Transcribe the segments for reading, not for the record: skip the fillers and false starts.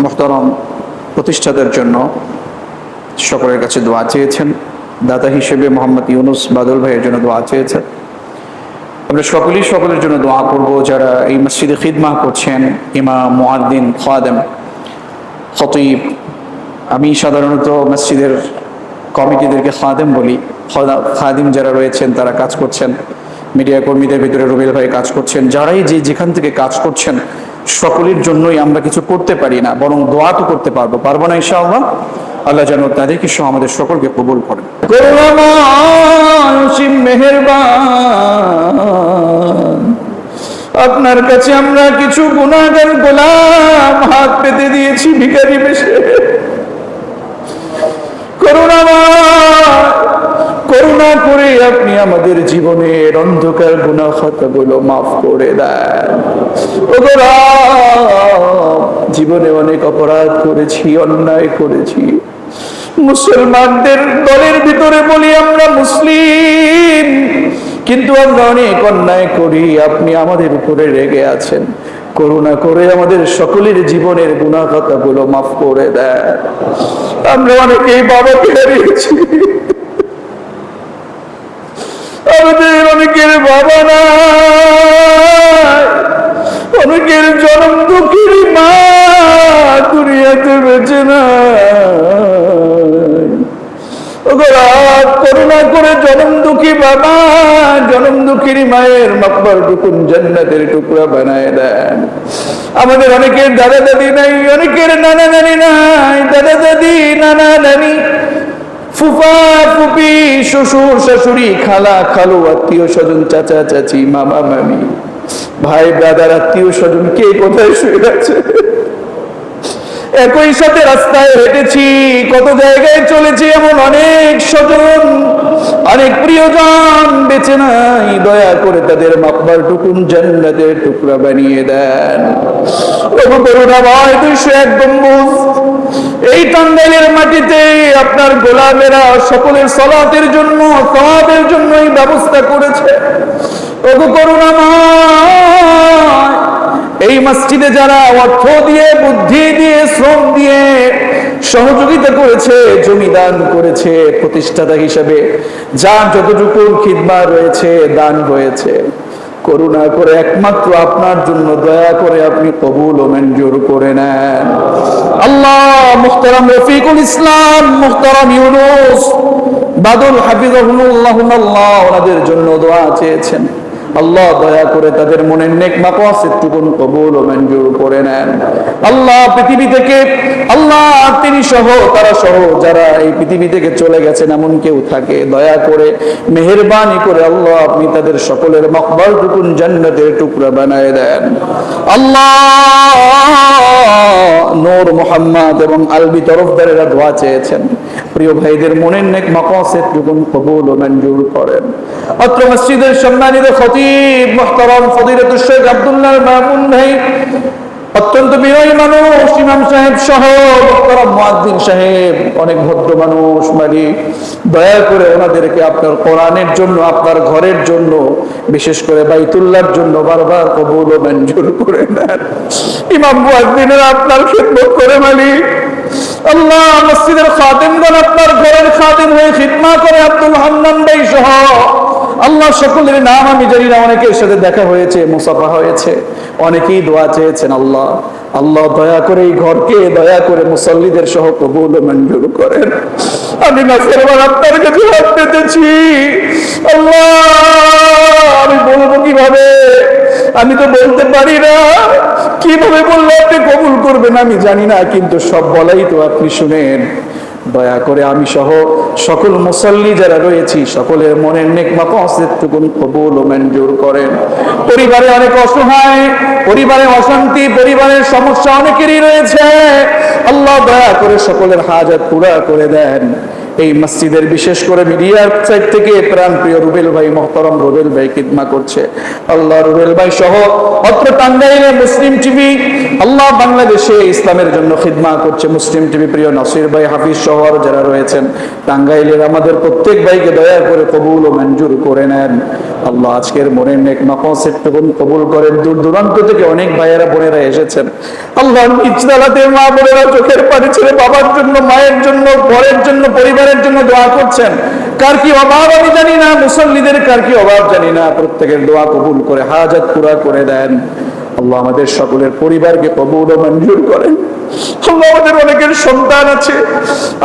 মুহতারাম প্রতিষ্ঠাতার জন্য সকলের কাছে দোয়া চেয়েছেন। দাতা হিসেবে মোহাম্মদ ইউনুস বাদল ভাইয়ের জন্য দোয়া চেয়েছেন। আমরা সকলেই সকলের জন্য দোয়া করব যারা এই মসজিদে খিদমা করছেন, ইমাম, মুয়াদ্দিন, খাদেম, খতীব। আমি সাধারণত মসজিদের কমিটিদেরকে খাদেম বলি। খাদিম যারা রয়েছেন তারা কাজ করছেন, মিডিয়া কর্মীদের ভিতরে রুবেল ভাই কাজ করছেন, যারাই যেখান থেকে কাজ করছেন সকলের জন্যই আমরা কিছু করতে পারি না, বরং দোয়া তো করতে পারবো না ইনশাআল্লাহ। আল্লাহ যেন তাদেরকে সহ আমাদের সকলকে কবুল করেন। করুণাময় মেহেরবান, আপনার কাছে আমরা কিছু গুনাহগার গোলাম হাত পেতে দিয়েছি ভিখারি বেশে। করুণা করে আপনি আমাদের জীবনের অন্ধকার গুনাহ খাতাগুলো মাফ করে দেন। জীবনে অনেক অপরাধ করেছি, অন্যায় করেছি। মুসলমানদের দলের ভিতরে বলি আমরা মুসলিম, কিন্তু আমরা অনেক অন্যায় করি। আপনি আমাদের উপরে রেগে আছেন। করুণা করে আমাদের সকলের জীবনের গুনাহ খাতাগুলো মাফ করে দেন। আমরা অনেকেই বাবাকে হারিয়েছি, আমাদের অনেকের বাবা নাই, অনেকের জন্ম দুঃখের মা দুনিয়াতে বেঁচে নাই। করুণা করে জন্ম দুঃখী বাবা, জন্ম দুঃখীর মায়ের মাকবার টুকুন জান্নাতের টুকরা বানায় দেন। আমাদের অনেকের দাদা দাদি নাই, অনেকের নানা নানি নাই। দাদা দাদি, নানা নানি, ফুফা ফুফি, শ্বশুর শাশুড়ি, খালা খালু, আত্মীয় স্বজন, চাচা চাচি, মামা মামি, ভাই ব্রাদার, আত্মীয় স্বজন কে কোথায় শুয়ে আছে। একই সাথে রাস্তায় হেঁটেছি, কত জায়গায় চলেছি, এমন অনেক স্বজন, অনেক প্রিয়জন বেঁচে নাই। দয়া করে তাদের মাকবার টুকুন জান্নাতের টুকরা বানিয়ে দেন। করুণাময় 201 গম্বুজ এই টাঙ্গাইলের মাটিতে আপনার গোলামেরা সকলের সালাতের জন্য, সওয়াবের জন্য এই ব্যবস্থা করেছে। করুণাময় এই মসজিদে যারা অর্থ দিয়ে, বুদ্ধি দিয়ে, শ্রম দিয়ে সহযোগিতা করেছে, জমি দান করেছে, প্রতিষ্ঠাতা হিসেবে যার যতটুকু খিদমা রয়েছে, দান হয়েছে, করুণা করে একমাত্র আপনার জন্য দয়া করে আপনি কবুল ও মঞ্জুর করে নেন। আল্লাহ মুহতারাম রফিকুল ইসলাম, মুহতারাম ইউনুস বাদল হাফিজাহুল্লাহ, আল্লাহ ওনাদের জন্য দোয়া চেয়েছেন। আল্লাহ দয়া করে তাদের মনের নেক মাকাসিদটুকুন কবুল ও মঞ্জুর করে নেন। আল্লাহ পৃথিবী থেকে, আল্লাহ তিনি সহ, তারা সহ যারা এই পৃথিবী থেকে চলে গেছেন এমন কেউ থাকে, দয়া করে মেহেরবানি করে আল্লাহ আপনি তাদের সকলের মাকবারটুকুন জান্নাতের টুকরা বানায় দেন। আল্লাহ নূর মোহাম্মদ এবং আলবি তরফদারেরা দোয়া চেয়েছেন। প্রিয় ভাইদের মনের নেক মাকাসিদটুকুন কবুল ও মঞ্জুর করেন। অত্র মসজিদের সম্মানিত খতীব মুহতারাম ফজিলাতুল শেখ আব্দুল্লাহ মামুন ভাই, অত্যন্ত বিনয়ী মানুষ, ইমাম সাহেব সহ মুহতারাম মুয়াজ্জিন সাহেব, অনেক ভদ্র মানুষ। মালিক দয়া করে ওনাদেরকে আপনার কোরআনের জন্য, আপনার ঘরের জন্য, বিশেষ করে বাইতুল্লাহর জন্য বারবার কবুল ও মঞ্জুর করে নেন। ইমাম মুয়াজ্জিনেরা আপনার খিদমত করে মালিক আল্লাহ, মসজিদের খাদেমগণ আপনার ঘরের খাদেম হয়ে খিদমা করে, আব্দুল হান্নান ভাই সহ আল্লাহ সকলের নাম আমি জানি না, অনেকের সাথে দেখা হয়েছে, মুসাফা হয়েছে, অনেকেই দোয়া চেয়েছেন। আল্লাহ আল্লাহ দয়া করে এই ঘরকে, দয়া করে মুসল্লিদের সহ কবুল ও মঞ্জুর করেন। আমি নাফরমান আপনার কাছে হাত পেতেছি আল্লাহ, আমি বলবো কিভাবে? আমি তো বলতে পারি না, কিভাবে বললে আপনি কবুল করবেন আমি জানি না, কিন্তু সব বলাই তো আপনি শুনেন। দয়া করে আমি সহ সকল মুসল্লি যারা রয়েছি সকলের মনের নেক মাকাসিদটুকুন কবুল ও মঞ্জুর করেন। পরিবারে অনেক অসহায়, পরিবারে অশান্তি, পরিবারের সমস্যা অনেকেরই রয়েছে। আল্লাহ দয়া করে সকলের হাজাত পুরা করে দেন। এই মসজিদের বিশেষ করে মিডিয়ার সাইড থেকে প্রাণ প্রিয় রুবেল ভাই, মহতরম রুবেল ভাই খিদমা করছে। আল্লাহ রুবেল ভাই সহ অত্র টাঙ্গাইলে মুসলিম টিভি, আল্লাহ বাংলাদেশে ইসলামের জন্য খিদমা করছে মুসলিম টিভি, প্রিয় নাসির ভাই, হাফিজ সহ যারা রয়েছেন টাঙ্গাইলের আমাদের প্রত্যেক ভাইকে দয়া করে কবুল ও মঞ্জুর করে নেন। আল্লাহ আজকের মনের নেক মাকসাদ কবুল করেন। দূর দূরান্ত থেকে অনেক ভাইয়েরা বোনেরা এসেছেন। আল্লাহ নিচতলাতে মা বোনেরা চোখের পানি ছেড়ে বাবার জন্য, মায়ের জন্য, ঘরের জন্য, পরিবারের জন্য দোয়া করছেন। কার কি অভাব আমি জানি না, মুসল্লিদের কার কি অভাব জানি না, প্রত্যেকের দোয়া কবুল করে হাজাত পুরা করে দেন। আল্লাহ আমাদের সকলের পরিবারকে কবুল ও মঞ্জুর করেন। আল্লাহ আমাদের অনেকের সন্তান আছে,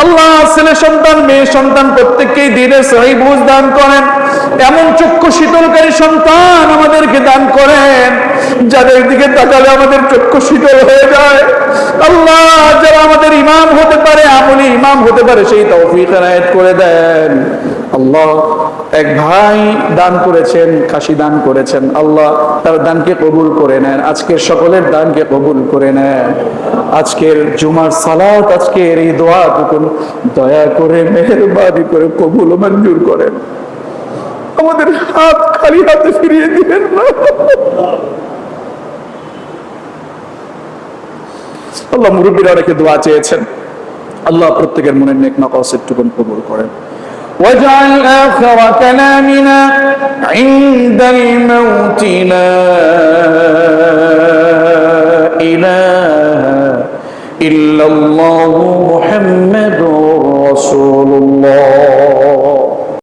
আল্লাহ ছেলে সন্তান, মেয়ে সন্তান, প্রত্যেককেই দিনের সহি বুঝ দান করেন। এমন চক্ষু শীতলকারী সন্তান আমাদেরকে দান করেন যাদের দিকে তাকালে আমাদের চক্ষু শীতল হয়ে যায়। আল্লাহ যারা আমাদের ইমাম হতে পারে, আমলি ইমাম হতে পারে, সেই তৌফিক এনায়েত করে দেন। আল্লাহ এক ভাই দান করেছেন, কাশি দান করেছেন, আল্লাহ তার দানকে কবুল করে নেন। আজকের সকলের দানকে কবুল করে নেন। আজকের জুমার সালাত, আজকের এই দোয়াটুকু দয়া করে মেহেরবানি করে কবুল ও মঞ্জুর করেন। আমাদের হাত খালি হাতে ফিরিয়ে দিবেন না। আল্লাহ মুরব্বীরা অনেকে দোয়া চেয়েছেন, আল্লাহ প্রত্যেকের মনের নেক মাকসাদটুকু কবুল করেন। واجعل آخر كلامنا عند الموت لا إله إلا الله محمد رسول الله